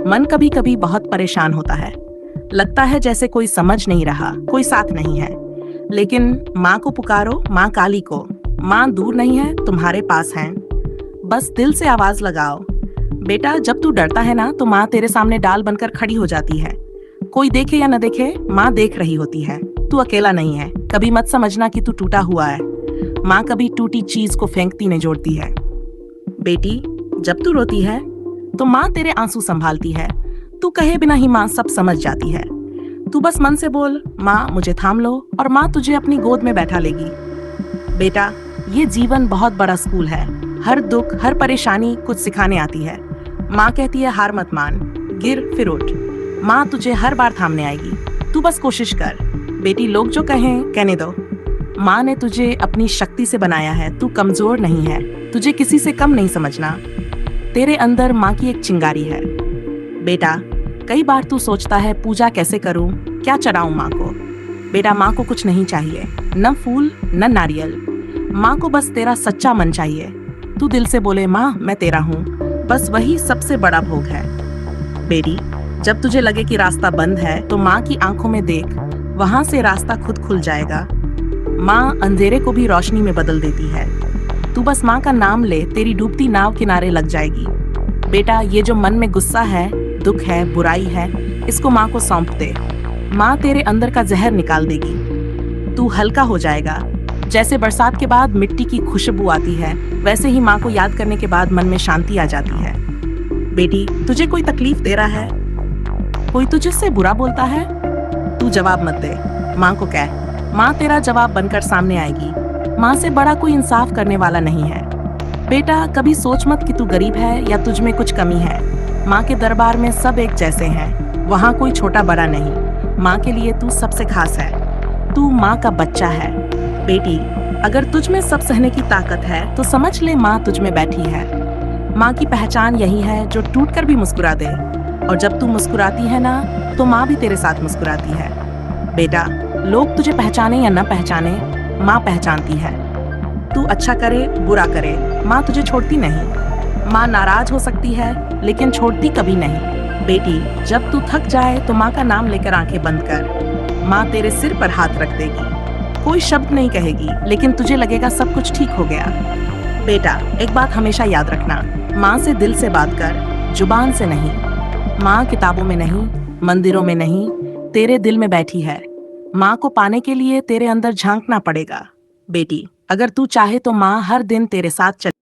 मन कभी कभी बहुत परेशान होता है। लगता है जैसे कोई समझ नहीं रहा, कोई साथ नहीं है। लेकिन माँ को पुकारो, माँ काली को। माँ दूर नहीं है, तुम्हारे पास है। बस दिल से आवाज लगाओ। बेटा, जब तू डरता है ना तो माँ तेरे सामने डाल बनकर खड़ी हो जाती है। कोई देखे या न देखे, माँ देख रही होती है। तू अकेला नहीं है। कभी मत समझना कि तू टूटा हुआ है। माँ कभी टूटी चीज को फेंकती नहीं, जोड़ती है। बेटी, जब तू रोती है तो माँ तेरे आंसू संभालती है। तू कहे बिना ही माँ सब समझ जाती है। तू बस मन से बोल, माँ मुझे थाम लो, और माँ तुझे अपनी गोद में बैठा लेगी। बेटा, ये जीवन बहुत बड़ा स्कूल है। हर दुख, हर परेशानी कुछ सिखाने आती है। माँ कहती है हार मत मान, गिर फिर उठ। माँ तुझे हर बार थामने आएगी। तू बस कोशिश कर। बेटी, लोग जो कहें कहने दो। माँ ने तुझे अपनी शक्ति से बनाया है। तू कमजोर नहीं है। तुझे किसी से कम नहीं समझना। तेरे अंदर माँ की एक चिंगारी है। बेटा, कई बार तू सोचता है पूजा कैसे करूं, क्या चढ़ाऊं माँ को। बेटा, माँ को कुछ नहीं चाहिए, न फूल न नारियल। माँ को बस तेरा सच्चा मन चाहिए। तू दिल से बोले, माँ मैं तेरा हूँ, बस वही सबसे बड़ा भोग है। बेटी, जब तुझे लगे कि रास्ता बंद है तो माँ की आंखों में देख, वहां से रास्ता खुद खुल जाएगा। माँ अंधेरे को भी रोशनी में बदल देती है। तू बस माँ का नाम ले, तेरी डूबती नाव किनारे लग जाएगी। बेटा, ये जो मन में गुस्सा है, दुख है, बुराई है, इसको माँ को सौंप दे। माँ तेरे अंदर का जहर निकाल देगी। तू हल्का हो जाएगा। जैसे बरसात के बाद मिट्टी की खुशबू आती है, वैसे ही माँ को याद करने के बाद मन में शांति आ जाती है। बेटी, तुझे कोई तकलीफ दे रहा है, कोई तुझसे बुरा बोलता है, तू जवाब मत दे। माँ को कह, माँ तेरा जवाब बनकर सामने आएगी। माँ से बड़ा कोई इंसाफ करने वाला नहीं है। बेटा, कभी सोच मत कि तू गरीब है या तुझ में कुछ कमी है। माँ के दरबार में सब एक जैसे हैं। वहाँ कोई छोटा बड़ा नहीं। माँ के लिए तू सबसे खास है। तू माँ का बच्चा है। बेटी, अगर तुझ में सब सहने की ताकत है तो समझ ले माँ तुझ में बैठी है। माँ की पहचान यही है जो टूट कर भी मुस्कुरा दे, और जब तू मुस्कुराती है ना तो माँ भी तेरे साथ मुस्कुराती है। बेटा, लोग तुझे पहचाने या न पहचाने, माँ पहचानती है। तू अच्छा करे बुरा करे, माँ तुझे छोड़ती नहीं। माँ नाराज हो सकती है लेकिन छोड़ती कभी नहीं। बेटी, जब तू थक जाए तो माँ का नाम लेकर आंखें बंद कर। माँ तेरे सिर पर हाथ रख देगी। कोई शब्द नहीं कहेगी, लेकिन तुझे लगेगा सब कुछ ठीक हो गया। बेटा, एक बात हमेशा याद रखना, माँ से दिल से बात कर, जुबान से नहीं। माँ किताबों में नहीं, मंदिरों में नहीं, तेरे दिल में बैठी है। माँ को पाने के लिए तेरे अंदर झांकना पड़ेगा। बेटी, अगर तू चाहे तो माँ हर दिन तेरे साथ चल